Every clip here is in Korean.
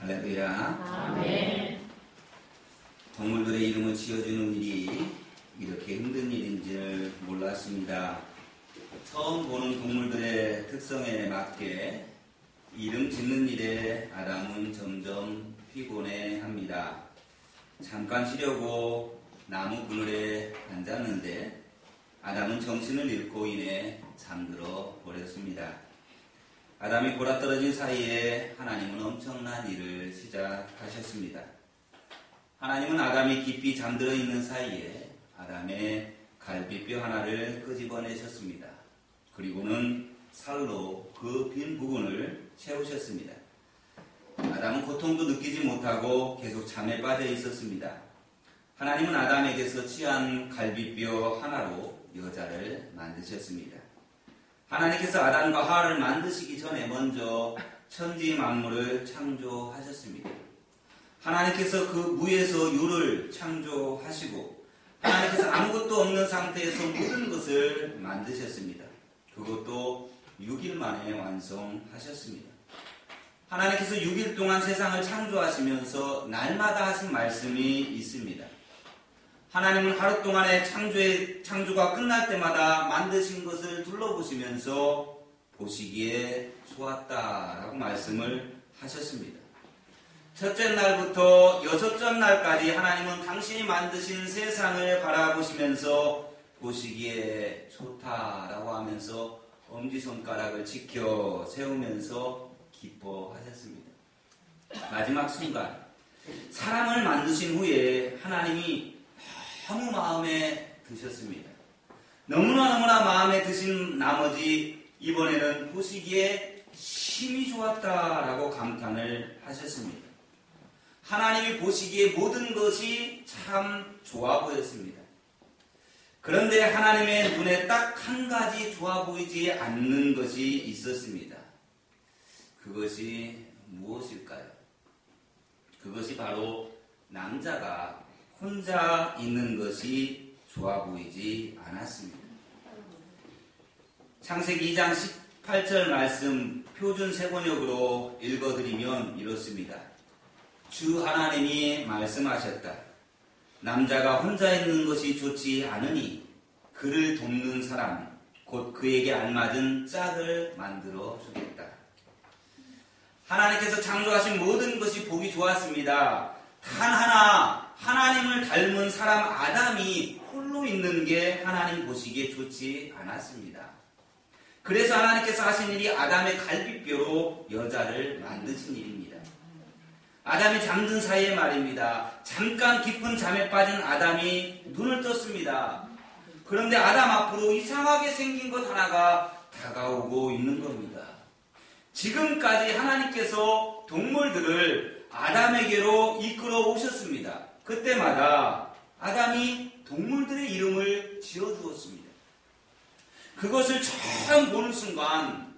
할렐루야. 아멘. 동물들의 이름을 지어주는 일이 이렇게 힘든 일인 줄 몰랐습니다. 처음 보는 동물들의 특성에 맞게 이름 짓는 일에 아담은 점점 피곤해합니다. 잠깐 쉬려고 나무 그늘에 앉았는데 아담은 정신을 잃고 인해 잠들어 버렸습니다. 아담이 골아떨어진 사이에 하나님은 엄청난 일을 시작하셨습니다. 하나님은 아담이 깊이 잠들어 있는 사이에 아담의 갈비뼈 하나를 끄집어내셨습니다. 그리고는 살로 그 빈 부분을 채우셨습니다. 아담은 고통도 느끼지 못하고 계속 잠에 빠져 있었습니다. 하나님은 아담에게서 취한 갈비뼈 하나로 여자를 만드셨습니다. 하나님께서 아담과 하와를 만드시기 전에 먼저 천지 만물을 창조하셨습니다. 하나님께서 그 무에서 유를 창조하시고 하나님께서 아무것도 없는 상태에서 모든 것을 만드셨습니다. 그것도 6일 만에 완성하셨습니다. 하나님께서 6일 동안 세상을 창조하시면서 날마다 하신 말씀이 있습니다. 하나님은 하루 동안의 창조가 끝날 때마다 만드신 것을 둘러보시면서 보시기에 좋았다라고 말씀을 하셨습니다. 첫째 날부터 여섯째 날까지 하나님은 당신이 만드신 세상을 바라보시면서 보시기에 좋다라고 하면서 엄지손가락을 지켜 세우면서 기뻐하셨습니다. 마지막 순간 사람을 만드신 후에 하나님이 너무 마음에 드셨습니다. 너무나 마음에 드신 나머지 이번에는 보시기에 심히 좋았다라고 감탄을 하셨습니다. 하나님이 보시기에 모든 것이 참 좋아 보였습니다. 그런데 하나님의 눈에 딱 한 가지 좋아 보이지 않는 것이 있었습니다. 그것이 무엇일까요? 그것이 바로 남자가 혼자 있는 것이 좋아 보이지 않았습니다. 창세기 2장 18절 말씀 표준 세번역으로 읽어드리면 이렇습니다. 주 하나님이 말씀하셨다. 남자가 혼자 있는 것이 좋지 않으니 그를 돕는 사람 곧 그에게 알맞은 짝을 만들어 주겠다. 하나님께서 창조하신 모든 것이 보기 좋았습니다. 단 하나 하나님을 닮은 사람 아담이 홀로 있는 게 하나님 보시기에 좋지 않았습니다. 그래서 하나님께서 하신 일이 아담의 갈비뼈로 여자를 만드신 일입니다. 아담이 잠든 사이에 말입니다. 잠깐 깊은 잠에 빠진 아담이 눈을 떴습니다. 그런데 아담 앞으로 이상하게 생긴 것 하나가 다가오고 있는 겁니다. 지금까지 하나님께서 동물들을 아담에게로 이끌어 오셨습니다. 그때마다 아담이 동물들의 이름을 지어주었습니다. 그것을 처음 보는 순간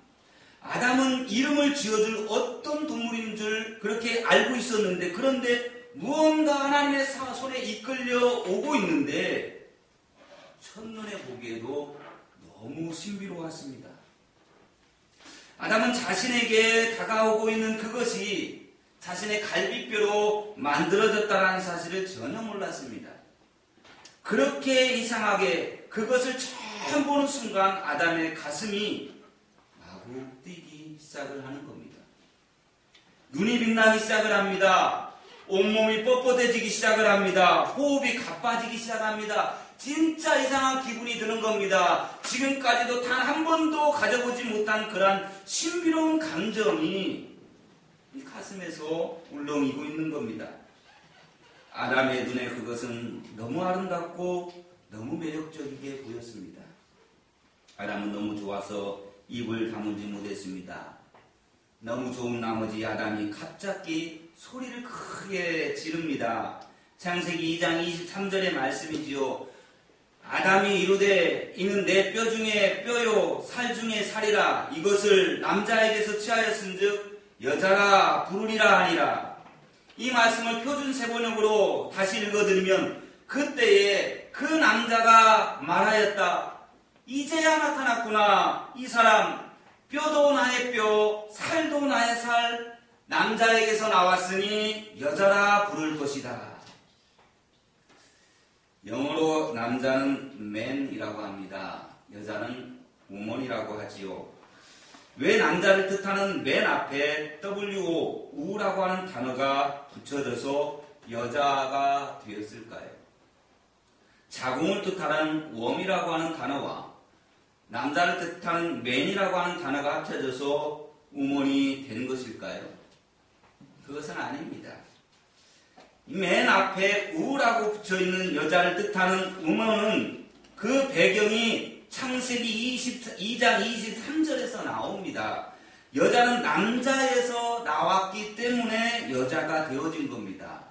아담은 이름을 지어줄 어떤 동물인 줄 그렇게 알고 있었는데 그런데 무언가 하나님의 손에 이끌려 오고 있는데 첫눈에 보기에도 너무 신비로웠습니다. 아담은 자신에게 다가오고 있는 그것이 자신의 갈비뼈로 만들어졌다는 사실을 전혀 몰랐습니다. 그렇게 이상하게 그것을 처음 보는 순간 아담의 가슴이 마구 뛰기 시작을 하는 겁니다. 눈이 빛나기 시작을 합니다. 온몸이 뻣뻣해지기 시작을 합니다. 호흡이 가빠지기 시작합니다. 진짜 이상한 기분이 드는 겁니다. 지금까지도 단 한 번도 가져보지 못한 그러한 신비로운 감정이 이 가슴에서 울렁이고 있는 겁니다. 아담의 눈에 그것은 너무 아름답고 너무 매력적이게 보였습니다. 아담은 너무 좋아서 입을 다물지 못했습니다. 너무 좋은 나머지 아담이 갑자기 소리를 크게 지릅니다. 창세기 2장 23절의 말씀이지요. 아담이 이르되 이는 내 뼈 중에 뼈요 살 중에 살이라 이것을 남자에게서 취하였은즉 여자라 부르리라 하니라. 이 말씀을 표준 세번역으로 다시 읽어드리면 그때에 그 남자가 말하였다. 이제야 나타났구나. 이 사람 뼈도 나의 뼈 살도 나의 살 남자에게서 나왔으니 여자라 부를 것이다. 영어로 남자는 man이라고 합니다. 여자는 woman이라고 하지요. 왜 남자를 뜻하는 man 앞에 wo, 우라고 하는 단어가 붙여져서 여자가 되었을까요? 자궁을 뜻하는 wom이라고 하는 단어와 남자를 뜻하는 man이라고 하는 단어가 합쳐져서 woman이 된 것일까요? 그것은 아닙니다. 맨 앞에 우라고 붙여있는 여자를 뜻하는 woman은 그 배경이 창세기 22장 23절에서 나옵니다. 여자는 남자에서 나왔기 때문에 여자가 되어진 겁니다.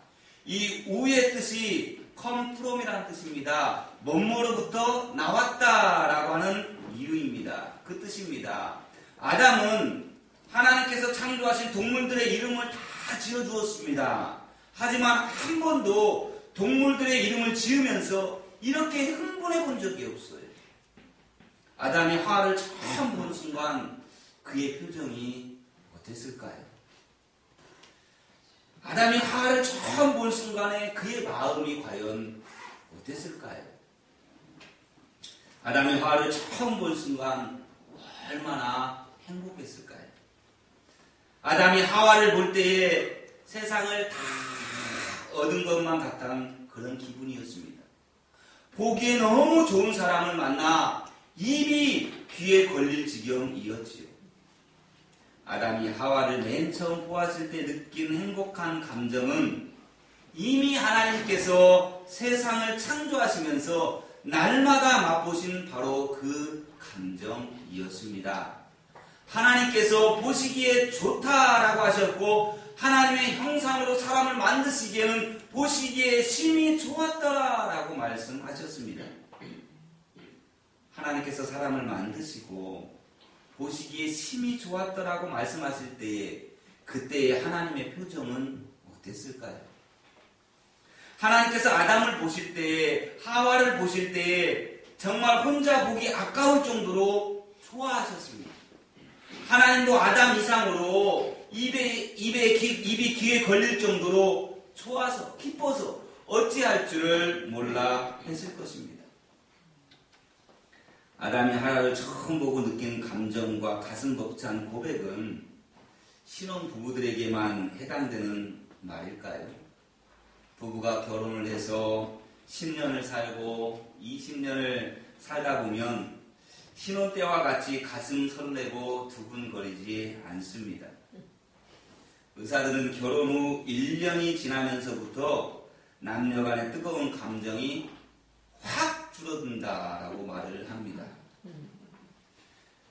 이 우의 뜻이 come from이라는 뜻입니다. 뭐뭐로부터 나왔다라고 하는 이유입니다. 그 뜻입니다. 아담은 하나님께서 창조하신 동물들의 이름을 다 지어주었습니다. 하지만 한 번도 동물들의 이름을 지으면서 이렇게 흥분해 본 적이 없어요. 아담이 하와를 처음 본 순간 그의 표정이 어땠을까요? 아담이 하와를 처음 본 순간에 그의 마음이 과연 어땠을까요? 아담이 하와를 처음 본 순간 얼마나 행복했을까요? 아담이 하와를 볼 때에 세상을 다 얻은 것만 같은 그런 기분이었습니다. 보기에 너무 좋은 사람을 만나 입이 귀에 걸릴 지경이었지요. 아담이 하와를 맨 처음 보았을 때 느낀 행복한 감정은 이미 하나님께서 세상을 창조하시면서 날마다 맛보신 바로 그 감정이었습니다. 하나님께서 보시기에 좋다라고 하셨고 하나님의 형상으로 사람을 만드시기에는 보시기에 심히 좋았더라라고 말씀하셨습니다. 하나님께서 사람을 만드시고 보시기에 심히 좋았더라고 말씀하실 때에 그때의 하나님의 표정은 어땠을까요? 하나님께서 아담을 보실 때에 하와를 보실 때에 정말 혼자 보기 아까울 정도로 좋아하셨습니다. 하나님도 아담 이상으로 입이 귀에 걸릴 정도로 좋아서 기뻐서 어찌할 줄을 몰라 했을 것입니다. 아담이 하와를 처음 보고 느낀 감정과 가슴 벅찬 고백은 신혼 부부들에게만 해당되는 말일까요? 부부가 결혼을 해서 10년을 살고 20년을 살다 보면 신혼 때와 같이 가슴 설레고 두근거리지 않습니다. 의사들은 결혼 후 1년이 지나면서부터 남녀 간의 뜨거운 감정이 확 줄어든다라고 말을 합니다.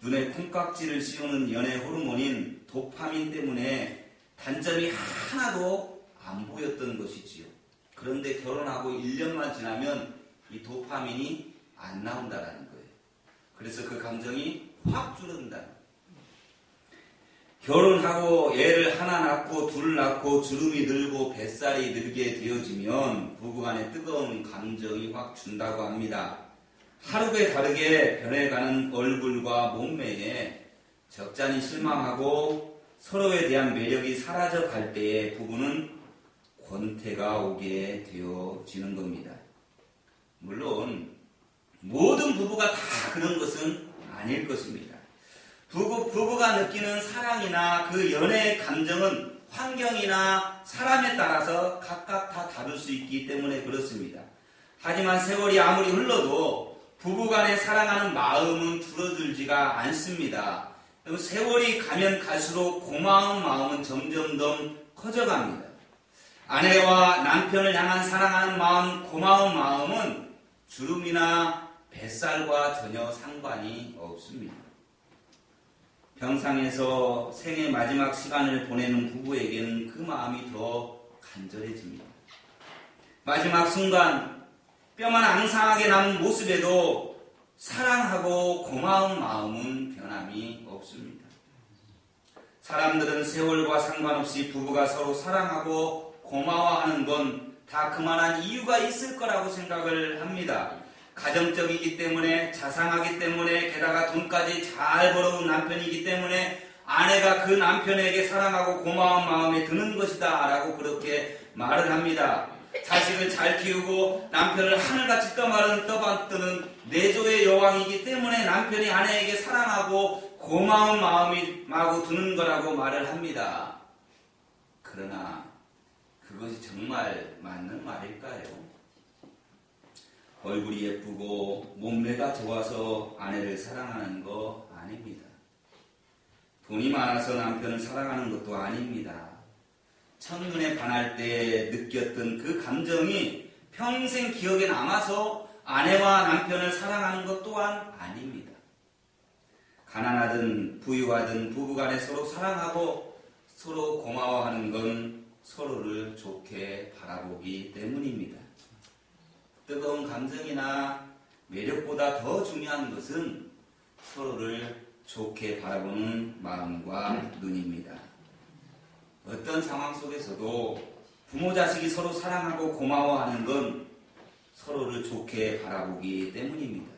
눈에 콩깍지를 씌우는 연애 호르몬인 도파민 때문에 단점이 하나도 안 보였던 것이지요. 그런데 결혼하고 1년만 지나면 이 도파민이 안 나온다라는 거예요. 그래서 그 감정이 확 줄어든다. 결혼하고 애를 하나 낳고 둘 낳고 주름이 늘고 뱃살이 늘게 되어지면 부부간의 뜨거운 감정이 확 준다고 합니다. 하루에 다르게 변해가는 얼굴과 몸매에 적잖이 실망하고 서로에 대한 매력이 사라져 갈 때에 부부는 권태가 오게 되어지는 겁니다. 물론 모든 부부가 다 그런 것은 아닐 것입니다. 부부가 느끼는 사랑이나 그 연애의 감정은 환경이나 사람에 따라서 각각 다 다를 수 있기 때문에 그렇습니다. 하지만 세월이 아무리 흘러도 부부간에 사랑하는 마음은 줄어들지가 않습니다. 세월이 가면 갈수록 고마운 마음은 점점 더 커져갑니다. 아내와 남편을 향한 사랑하는 마음, 고마운 마음은 주름이나 뱃살과 전혀 상관이 없습니다. 병상에서 생의 마지막 시간을 보내는 부부에게는 그 마음이 더 간절해집니다. 마지막 순간 뼈만 앙상하게 남은 모습에도 사랑하고 고마운 마음은 변함이 없습니다. 사람들은 세월과 상관없이 부부가 서로 사랑하고 고마워하는 건 다 그만한 이유가 있을 거라고 생각을 합니다. 가정적이기 때문에, 자상하기 때문에, 게다가 돈까지 잘 벌어온 남편이기 때문에 아내가 그 남편에게 사랑하고 고마운 마음에 드는 것이다 라고 그렇게 말을 합니다. 자식을 잘 키우고 남편을 하늘같이 떠받드는 내조의 여왕이기 때문에 남편이 아내에게 사랑하고 고마운 마음이 마구 드는 거라고 말을 합니다. 그러나 그것이 정말 맞는 말일까요? 얼굴이 예쁘고 몸매가 좋아서 아내를 사랑하는 거 아닙니다. 돈이 많아서 남편을 사랑하는 것도 아닙니다. 첫눈에 반할 때 느꼈던 그 감정이 평생 기억에 남아서 아내와 남편을 사랑하는 것 또한 아닙니다. 가난하든 부유하든 부부간에 서로 사랑하고 서로 고마워하는 건 서로를 좋게 바라보기 때문입니다. 뜨거운 감정이나 매력보다 더 중요한 것은 서로를 좋게 바라보는 마음과 눈입니다. 어떤 상황 속에서도 부모 자식이 서로 사랑하고 고마워하는 건 서로를 좋게 바라보기 때문입니다.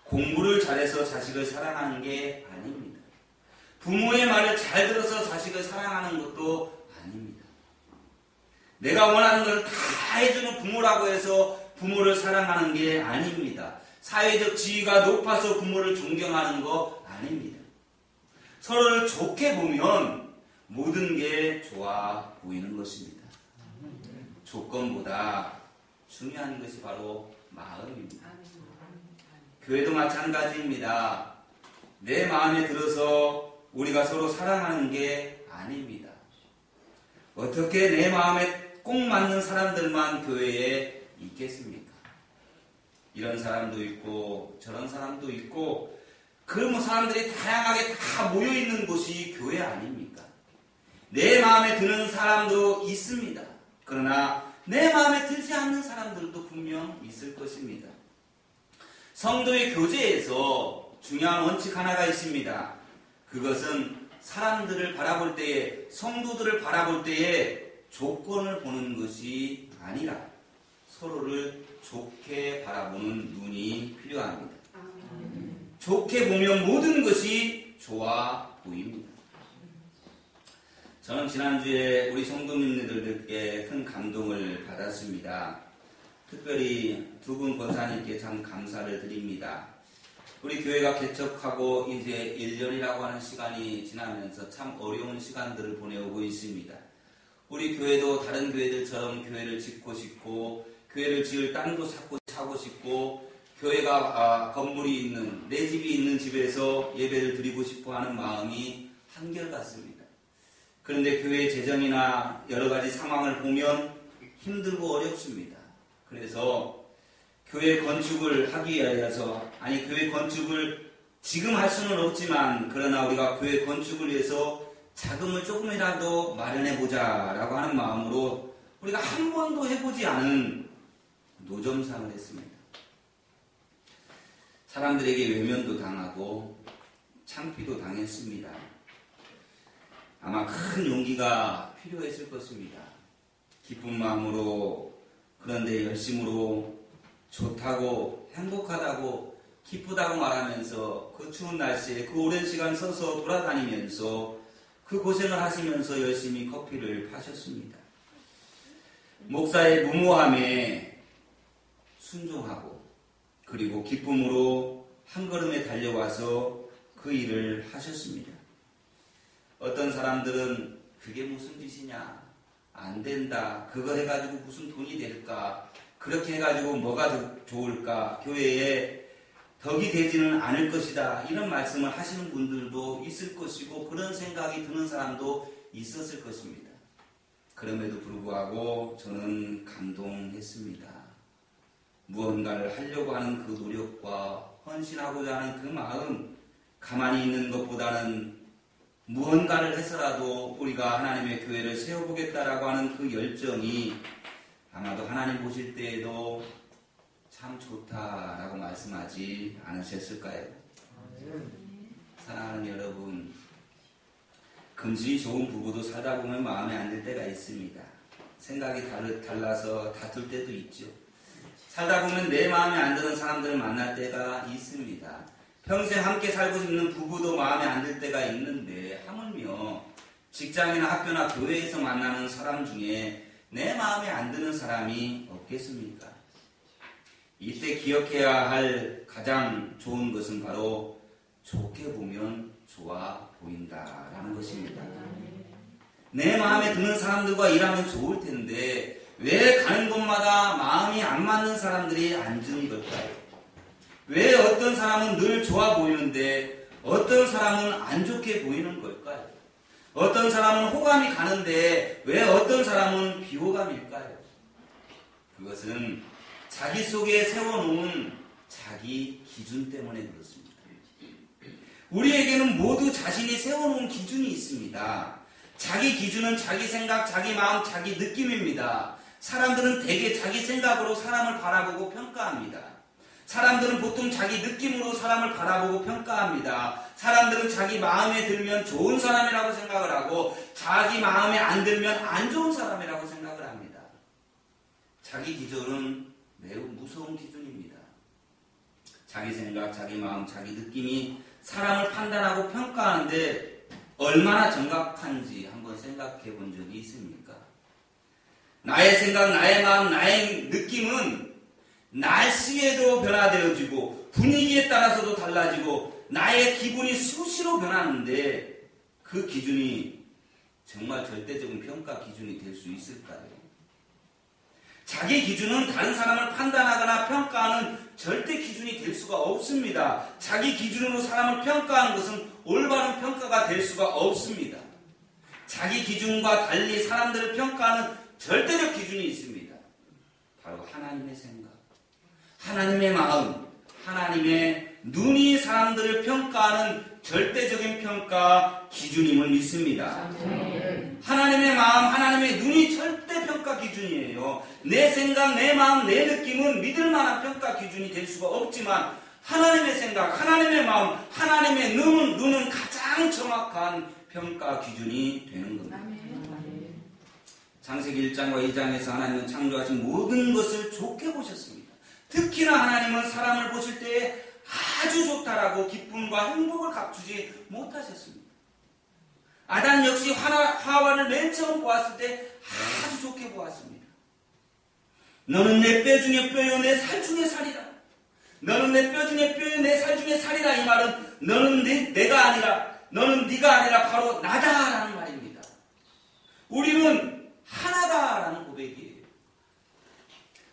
공부를 잘해서 자식을 사랑하는 게 아닙니다. 부모의 말을 잘 들어서 자식을 사랑하는 것도 아닙니다. 내가 원하는 걸 다 해주는 부모라고 해서 부모를 사랑하는 게 아닙니다. 사회적 지위가 높아서 부모를 존경하는 거 아닙니다. 서로를 좋게 보면 모든 게 좋아 보이는 것입니다. 조건보다 중요한 것이 바로 마음입니다. 교회도 마찬가지입니다. 내 마음에 들어서 우리가 서로 사랑하는 게 아닙니다. 어떻게 내 마음에 꼭 맞는 사람들만 교회에 있겠습니까? 이런 사람도 있고 저런 사람도 있고 그 사람들이 다양하게 다 모여있는 곳이 교회 아닙니까? 내 마음에 드는 사람도 있습니다. 그러나 내 마음에 들지 않는 사람들도 분명 있을 것입니다. 성도의 교제에서 중요한 원칙 하나가 있습니다. 그것은 사람들을 바라볼 때에, 성도들을 바라볼 때에 조건을 보는 것이 아니라 서로를 좋게 바라보는 눈이 필요합니다. 좋게 보면 모든 것이 좋아 보입니다. 저는 지난주에 우리 성도님들께 큰 감동을 받았습니다. 특별히 두 분 권사님께 참 감사를 드립니다. 우리 교회가 개척하고 이제 1년이라고 하는 시간이 지나면서 참 어려운 시간들을 보내오고 있습니다. 우리 교회도 다른 교회들처럼 교회를 짓고 싶고 교회를 지을 땅도 사고 싶고 교회가 건물이 있는 내 집이 있는 집에서 예배를 드리고 싶어 하는 마음이 한결같습니다. 그런데 교회 재정이나 여러 가지 상황을 보면 힘들고 어렵습니다. 그래서 교회 건축을 하기 위해서 교회 건축을 지금 할 수는 없지만 그러나 우리가 교회 건축을 위해서 자금을 조금이라도 마련해보자 라고 하는 마음으로 우리가 한 번도 해보지 않은 노점상을 했습니다. 사람들에게 외면도 당하고 창피도 당했습니다. 아마 큰 용기가 필요했을 것입니다. 기쁜 마음으로 그런데 열심으로 좋다고 행복하다고 기쁘다고 말하면서 그 추운 날씨에 그 오랜 시간 서서 돌아다니면서 그 고생을 하시면서 열심히 커피를 파셨습니다. 목사의 무모함에 순종하고 그리고 기쁨으로 한 걸음에 달려와서 그 일을 하셨습니다. 어떤 사람들은 그게 무슨 짓이냐, 안 된다, 그거 해가지고 무슨 돈이 될까, 그렇게 해가지고 뭐가 좋을까, 교회에 덕이 되지는 않을 것이다, 이런 말씀을 하시는 분들도 있을 것이고 그런 생각이 드는 사람도 있었을 것입니다. 그럼에도 불구하고 저는 감동했습니다. 무언가를 하려고 하는 그 노력과 헌신하고자 하는 그 마음, 가만히 있는 것보다는 무언가를 해서라도 우리가 하나님의 교회를 세워보겠다라고 하는 그 열정이 아마도 하나님 보실 때에도 참 좋다라고 말씀하지 않으셨을까요? 사랑하는 여러분, 금슬이 좋은 부부도 살다 보면 마음에 안 들 때가 있습니다. 생각이 달라서 다툴 때도 있죠. 살다 보면 내 마음에 안 드는 사람들을 만날 때가 있습니다. 평생 함께 살고 싶는 부부도 마음에 안 들 때가 있는데 하물며 직장이나 학교나 교회에서 만나는 사람 중에 내 마음에 안 드는 사람이 없겠습니까? 이때 기억해야 할 가장 좋은 것은 바로 좋게 보면 좋아 보인다라는 것입니다. 내 마음에 드는 사람들과 일하면 좋을 텐데 왜 가는 곳마다 마음이 안 맞는 사람들이 앉은 걸까요? 왜 어떤 사람은 늘 좋아 보이는데 어떤 사람은 안 좋게 보이는 걸까요? 어떤 사람은 호감이 가는데 왜 어떤 사람은 비호감일까요? 그것은 자기 속에 세워놓은 자기 기준 때문에 그렇습니다. 우리에게는 모두 자신이 세워놓은 기준이 있습니다. 자기 기준은 자기 생각, 자기 마음, 자기 느낌입니다. 사람들은 대개 자기 생각으로 사람을 바라보고 평가합니다. 사람들은 보통 자기 느낌으로 사람을 바라보고 평가합니다. 사람들은 자기 마음에 들면 좋은 사람이라고 생각을 하고 자기 마음에 안 들면 안 좋은 사람이라고 생각을 합니다. 자기 기준은 매우 무서운 기준입니다. 자기 생각, 자기 마음, 자기 느낌이 사람을 판단하고 평가하는데 얼마나 정확한지 한번 생각해 본 적이 있습니까? 나의 생각, 나의 마음, 나의 느낌은 날씨에도 변화되어지고 분위기에 따라서도 달라지고 나의 기분이 수시로 변하는데 그 기준이 정말 절대적인 평가 기준이 될 수 있을까요? 자기 기준은 다른 사람을 판단하거나 평가하는 절대 기준이 될 수가 없습니다. 자기 기준으로 사람을 평가하는 것은 올바른 평가가 될 수가 없습니다. 자기 기준과 달리 사람들을 평가하는 절대적 기준이 있습니다. 바로 하나님의 생각, 하나님의 마음, 하나님의 눈이 사람들을 평가하는 절대적인 평가 기준임을 믿습니다. 하나님의 마음, 하나님의 눈이 절대 평가 기준이에요. 내 생각, 내 마음, 내 느낌은 믿을 만한 평가 기준이 될 수가 없지만 하나님의 생각, 하나님의 마음, 하나님의 눈은 가장 정확한 평가 기준이 되는 겁니다. 창세기 1장과 2장에서 하나님은 창조하신 모든 것을 좋게 보셨습니다. 특히나 하나님은 사람을 보실 때에 아주 좋다라고 기쁨과 행복을 감추지 못하셨습니다. 아담 역시 하와를 맨 처음 보았을 때 아주 좋게 보았습니다. 너는 내 뼈 중에 뼈요 내 살 중에 살이라. 너는 내 뼈 중에 뼈요 내 살 중에 살이라. 이 말은 너는 내가 아니라 너는 네가 아니라 바로 나다라는 말입니다. 우리는 하나다라는 고백이에요.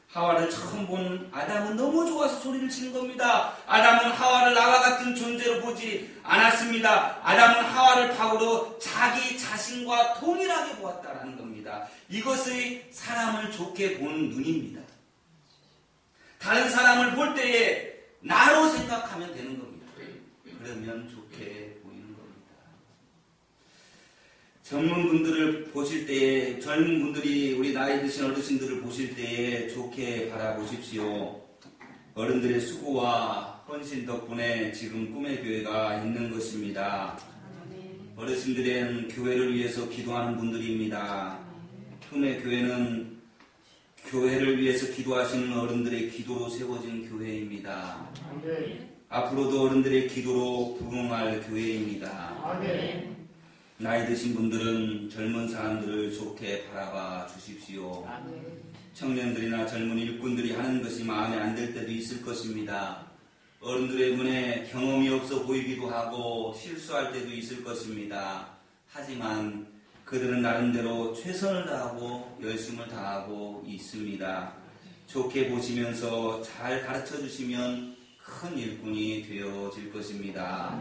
하와를 처음 본 아담은 너무 좋아서 소리를 치는 겁니다. 아담은 하와를 나와 같은 존재로 보지 않았습니다. 아담은 하와를 바로 자기 자신과 동일하게 보았다라는 겁니다. 이것이 사람을 좋게 보는 눈입니다. 다른 사람을 볼 때에 나로 생각하면 되는 겁니다. 그러면 좋게 보이는 겁니다. 젊은 분들을 보실 때에, 젊은 분들이 우리 나이 드신 어르신들을 보실 때에 좋게 바라보십시오. 어른들의 수고와 헌신 덕분에 지금 꿈의 교회가 있는 것입니다. 어르신들은 교회를 위해서 기도하는 분들입니다. 꿈의 교회는 교회를 위해서 기도하시는 어른들의 기도로 세워진 교회입니다. 앞으로도 어른들의 기도로 부흥할 교회입니다. 나이 드신 분들은 젊은 사람들을 좋게 바라봐 주십시오. 청년들이나 젊은 일꾼들이 하는 것이 마음에 안 들 때도 있을 것입니다. 어른들의 눈에 경험이 없어 보이기도 하고 실수할 때도 있을 것입니다. 하지만 그들은 나름대로 최선을 다하고 열심을 다하고 있습니다. 좋게 보시면서 잘 가르쳐 주시면 큰 일꾼이 되어질 것입니다.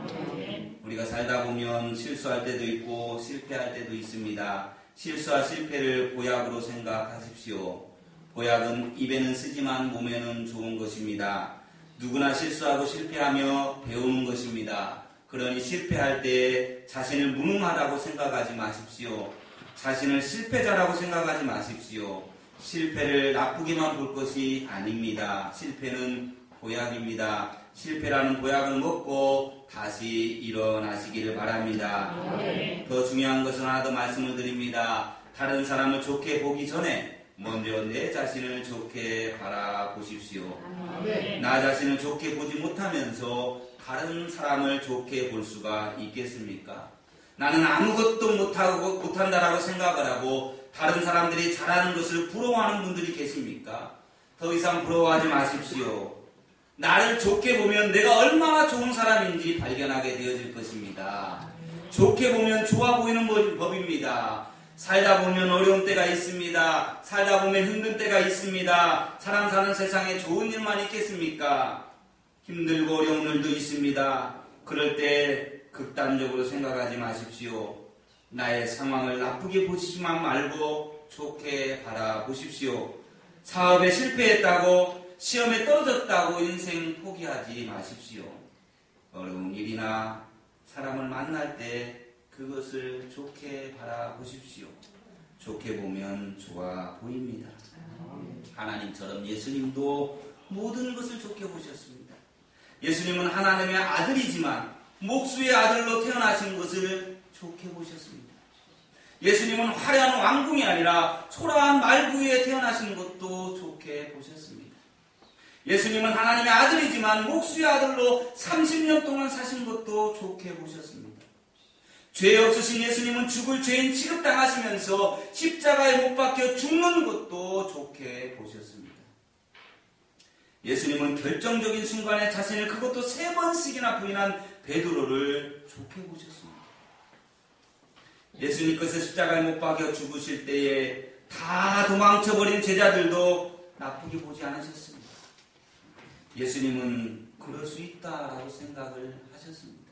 우리가 살다 보면 실수할 때도 있고 실패할 때도 있습니다. 실수와 실패를 보약으로 생각하십시오. 보약은 입에는 쓰지만 몸에는 좋은 것입니다. 누구나 실수하고 실패하며 배우는 것입니다. 그러니 실패할 때 자신을 무능하다고 생각하지 마십시오. 자신을 실패자라고 생각하지 마십시오. 실패를 나쁘게만 볼 것이 아닙니다. 실패는 보약입니다. 실패라는 보약을 먹고 다시 일어나시기를 바랍니다. 더 중요한 것은 하나 더 말씀을 드립니다. 다른 사람을 좋게 보기 전에 먼저 내 자신을 좋게 바라보십시오. 아멘. 나 자신을 좋게 보지 못하면서 다른 사람을 좋게 볼 수가 있겠습니까? 나는 아무것도 못한다라고 생각을 하고 다른 사람들이 잘하는 것을 부러워하는 분들이 계십니까? 더 이상 부러워하지 마십시오. 나를 좋게 보면 내가 얼마나 좋은 사람인지 발견하게 되어질 것입니다. 좋게 보면 좋아 보이는 법입니다. 살다 보면 어려운 때가 있습니다. 살다 보면 힘든 때가 있습니다. 사람 사는 세상에 좋은 일만 있겠습니까? 힘들고 어려운 일도 있습니다. 그럴 때 극단적으로 생각하지 마십시오. 나의 상황을 나쁘게 보시지만 말고 좋게 바라보십시오. 사업에 실패했다고, 시험에 떨어졌다고 인생 포기하지 마십시오. 어려운 일이나 사람을 만날 때 그것을 좋게 바라보십시오. 좋게 보면 좋아 보입니다. 하나님처럼 예수님도 모든 것을 좋게 보셨습니다. 예수님은 하나님의 아들이지만 목수의 아들로 태어나신 것을 좋게 보셨습니다. 예수님은 화려한 왕궁이 아니라 초라한 말구 위에 태어나신 것도 좋게 보셨습니다. 예수님은 하나님의 아들이지만 목수의 아들로 30년 동안 사신 것도 좋게 보셨습니다. 죄 없으신 예수님은 죽을 죄인 취급당하시면서 십자가에 못 박혀 죽는 것도 좋게 보셨습니다. 예수님은 결정적인 순간에 자신을 그것도 3번씩이나 부인한 베드로를 좋게 보셨습니다. 예수님께서 십자가에 못 박혀 죽으실 때에 다 도망쳐버린 제자들도 나쁘게 보지 않으셨습니다. 예수님은 그럴 수 있다라고 생각을 하셨습니다.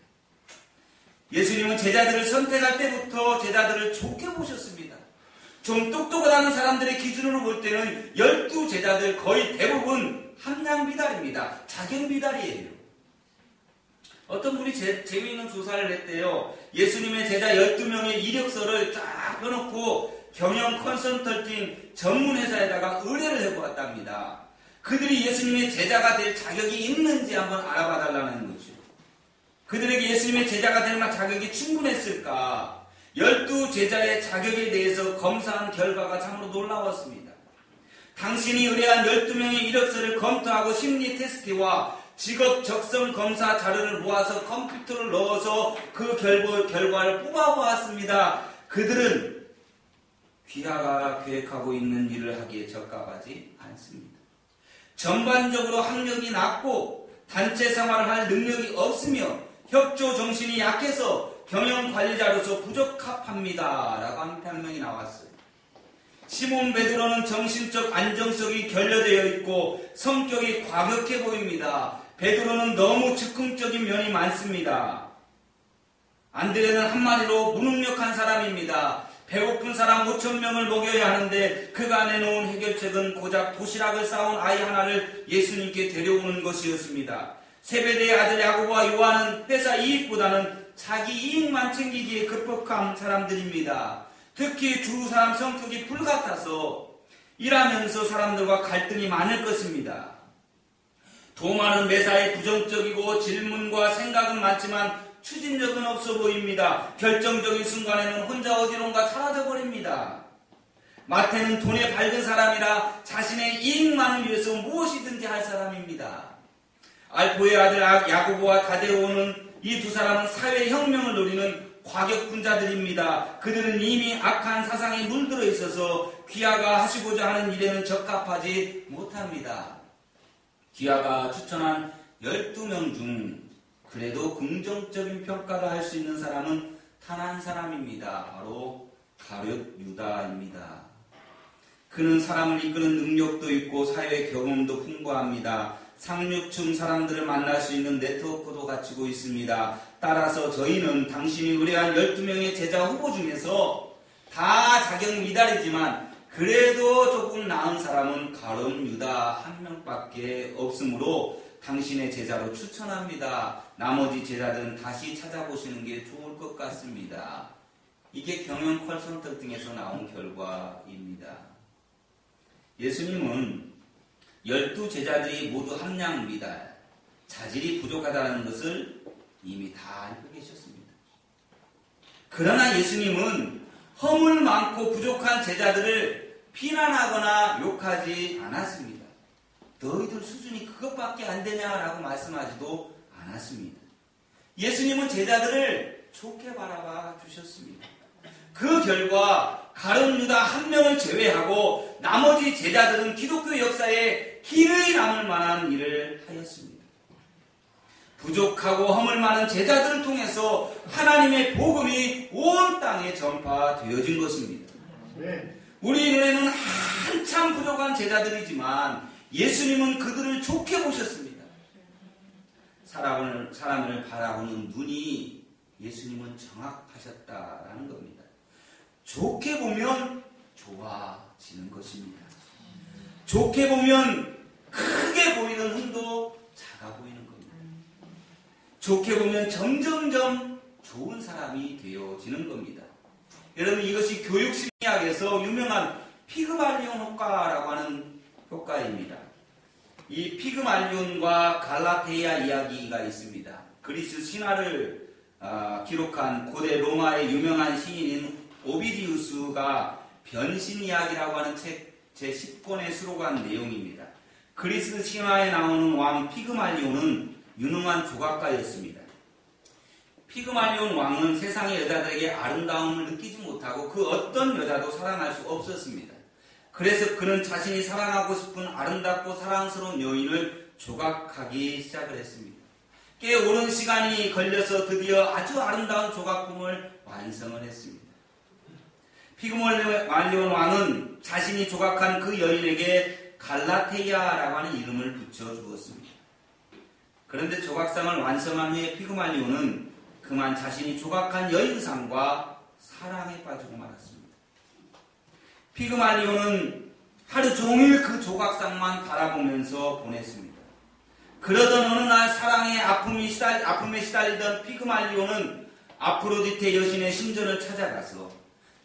예수님은 제자들을 선택할 때부터 제자들을 좋게 보셨습니다. 좀 똑똑하다는 사람들의 기준으로 볼 때는 12제자들 거의 대부분 함량비달입니다. 자경비달이에요. 어떤 분이 재미있는 조사를 했대요. 예수님의 제자 12명의 이력서를 쫙 펴놓고 경영 컨설팅 전문 회사에다가 의뢰를 해보았답니다. 그들이 예수님의 제자가 될 자격이 있는지 한번 알아봐달라는 거죠. 그들에게 예수님의 제자가 될 만한 자격이 충분했을까? 12제자의 자격에 대해서 검사한 결과가 참으로 놀라웠습니다. 당신이 의뢰한 12명의 이력서를 검토하고 심리 테스트와 직업 적성 검사 자료를 모아서 컴퓨터를 넣어서 그 결과를 뽑아보았습니다. 그들은 귀하가 계획하고 있는 일을 하기에 적합하지 않습니다. 전반적으로 학력이 낮고 단체 생활을 할 능력이 없으며 협조 정신이 약해서 경영 관리자로서 부적합합니다. 라고 하는 평명이 나왔어요. 시몬 베드로는 정신적 안정성이 결여되어 있고 성격이 과격해 보입니다. 베드로는 너무 즉흥적인 면이 많습니다. 안드레는 한마디로 무능력한 사람입니다. 배고픈 사람 5,000명을 먹여야 하는데 그가 내놓은 해결책은 고작 도시락을 싸온 아이 하나를 예수님께 데려오는 것이었습니다. 세베대의 아들 야고보와 요한은 회사 이익보다는 자기 이익만 챙기기에 급박한 사람들입니다. 특히 두 사람 성격이 불같아서 일하면서 사람들과 갈등이 많을 것입니다. 도마는 매사에 부정적이고 질문과 생각은 많지만 추진력은 없어 보입니다. 결정적인 순간에는 혼자 어디론가 사라져버립니다. 마태는 돈에 밝은 사람이라 자신의 이익만을 위해서 무엇이든지 할 사람입니다. 알포의 아들 야고보와 다데오는 이 두 사람은 사회혁명을 노리는 과격분자들입니다. 그들은 이미 악한 사상에 물들어 있어서 귀하가 하시고자 하는 일에는 적합하지 못합니다. 귀하가 추천한 12명 중 그래도 긍정적인 평가를 할 수 있는 사람은 단 한 사람입니다. 바로 가룟 유다입니다. 그는 사람을 이끄는 능력도 있고 사회 경험도 풍부합니다. 상류층 사람들을 만날 수 있는 네트워크도 갖추고 있습니다. 따라서 저희는 당신이 의뢰한 12명의 제자 후보 중에서 다 자격 미달이지만 그래도 조금 나은 사람은 가룟 유다 한 명밖에 없으므로 당신의 제자로 추천합니다. 나머지 제자들은 다시 찾아보시는 게 좋을 것 같습니다. 이게 경영 컨설팅에서 나온 결과입니다. 예수님은 12제자들이 모두 함량 미달, 자질이 부족하다는 것을 이미 다 알고 계셨습니다. 그러나 예수님은 허물 많고 부족한 제자들을 비난하거나 욕하지 않았습니다. 너희들 수준이 그것밖에 안 되냐라고 말씀하지도 않았습니다. 예수님은 제자들을 좋게 바라봐 주셨습니다. 그 결과 가룟 유다 한 명을 제외하고 나머지 제자들은 기독교 역사에 길이 남을 만한 일을 하였습니다. 부족하고 허물 많은 제자들을 통해서 하나님의 복음이 온 땅에 전파되어진 것입니다. 우리 눈에는 한참 부족한 제자들이지만 예수님은 그들을 좋게 보셨습니다. 사람을 바라보는 눈이 예수님은 정확하셨다라는 겁니다. 좋게 보면 좋아지는 것입니다. 좋게 보면 크게 보이는 흠도 작아 보이는 겁니다. 좋게 보면 점점점 좋은 사람이 되어지는 겁니다. 여러분, 이것이 교육심리학에서 유명한 피그말리온 효과라고 하는 효과입니다. 이 피그말리온과 갈라테아 이야기가 있습니다. 그리스 신화를 기록한 고대 로마의 유명한 시인인 오비디우스가 변신 이야기라고 하는 책 제10권에 수록한 내용입니다. 그리스 신화에 나오는 왕 피그말리온은 유능한 조각가였습니다. 피그말리온 왕은 세상의 여자들에게 아름다움을 느끼지 못하고 그 어떤 여자도 사랑할 수 없었습니다. 그래서 그는 자신이 사랑하고 싶은 아름답고 사랑스러운 여인을 조각하기 시작을 했습니다. 꽤 오랜 시간이 걸려서 드디어 아주 아름다운 조각품을 완성을 했습니다. 피그말리온 왕은 자신이 조각한 그 여인에게 갈라테이아라고 하는 이름을 붙여주었습니다. 그런데 조각상을 완성한 후에 피그말리온은 그만 자신이 조각한 여인상과 사랑에 빠지고 말았습니다. 피그말리온은 하루 종일 그 조각상만 바라보면서 보냈습니다. 그러던 어느 날 사랑의 아픔에 시달리던 피그말리온은 아프로디테 여신의 신전을 찾아가서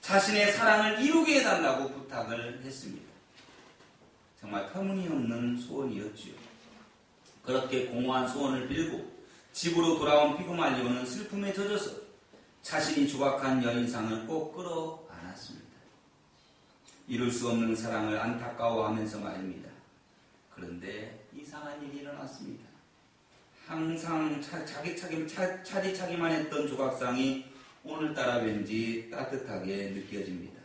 자신의 사랑을 이루게 해달라고 부탁을 했습니다. 정말 터무니없는 소원이었지요. 그렇게 공허한 소원을 빌고 집으로 돌아온 피그말리온은 슬픔에 젖어서 자신이 조각한 여인상을 꼭 끌어안았습니다. 이룰 수 없는 사랑을 안타까워하면서 말입니다. 그런데 이상한 일이 일어났습니다. 항상 차디차기만 했던 조각상이 오늘따라 왠지 따뜻하게 느껴집니다.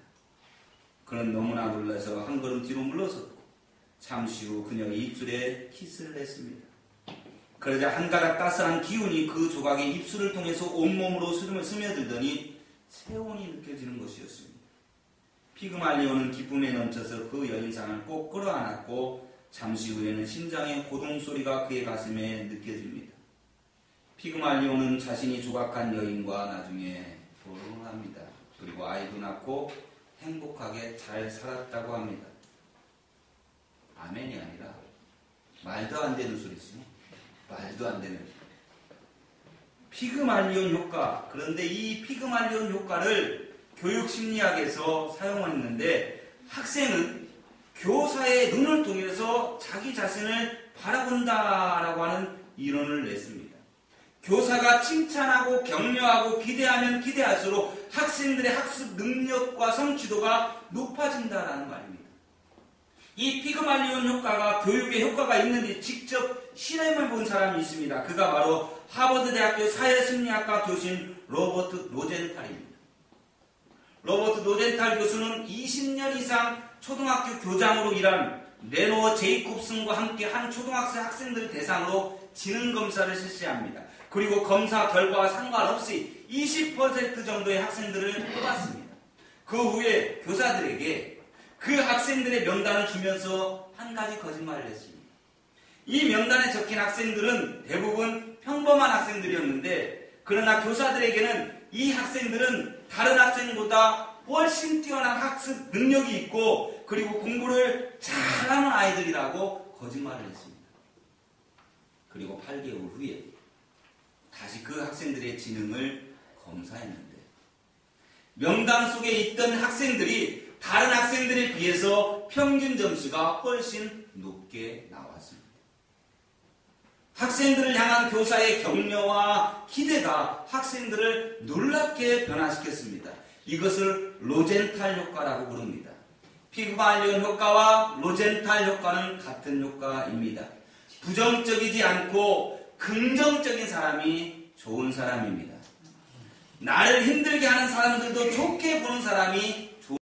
그는 너무나 놀라서 한 걸음 뒤로 물러섰고 잠시 후 그녀의 입술에 키스를 했습니다. 그러자 한 가닥 따스한 기운이 그 조각의 입술을 통해서 온몸으로 스며들더니 체온이 느껴지는 것이었습니다. 피그말리온은 기쁨에 넘쳐서 그 여인상을 꼭 끌어안았고 잠시 후에는 심장의 고동소리가 그의 가슴에 느껴집니다. 피그말리온은 자신이 조각한 여인과 나중에 결혼을 합니다. 그리고 아이도 낳고 행복하게 잘 살았다고 합니다. 아멘이 아니라 말도 안 되는 소리지. 말도 안 되는. 피그말리온 효과. 그런데 이 피그말리온 효과를 교육심리학에서 사용했는데 학생은 교사의 눈을 통해서 자기 자신을 바라본다라고 하는 이론을 냈습니다. 교사가 칭찬하고 격려하고 기대하면 기대할수록 학생들의 학습 능력과 성취도가 높아진다라는 말입니다. 이 피그말리온 효과가 교육에 효과가 있는지 직접 실험해 본 사람이 있습니다. 그가 바로 하버드 대학교 사회심리학과 교수인 로버트 로젠탈입니다. 로버트 로젠탈 교수는 20년 이상 초등학교 교장으로 일한 레노어 제이콥슨과 함께 한 초등학생 학생들을 대상으로 지능 검사를 실시합니다. 그리고 검사 결과와 상관없이 20% 정도의 학생들을 뽑았습니다. 그 후에 교사들에게 그 학생들의 명단을 주면서 한 가지 거짓말을 했습니다. 이 명단에 적힌 학생들은 대부분 평범한 학생들이었는데 그러나 교사들에게는 이 학생들은 다른 학생보다 훨씬 뛰어난 학습 능력이 있고 그리고 공부를 잘하는 아이들이라고 거짓말을 했습니다. 그리고 8개월 후에 다시 그 학생들의 지능을 검사했는데 명단 속에 있던 학생들이 다른 학생들에 비해서 평균 점수가 훨씬 높게 나왔습니다. 학생들을 향한 교사의 격려와 기대가 학생들을 놀랍게 변화시켰습니다. 이것을 로젠탈 효과라고 부릅니다. 피그말리온 효과와 로젠탈 효과는 같은 효과입니다. 부정적이지 않고 긍정적인 사람이 좋은 사람입니다. 나를 힘들게 하는 사람들도 좋게 보는 사람이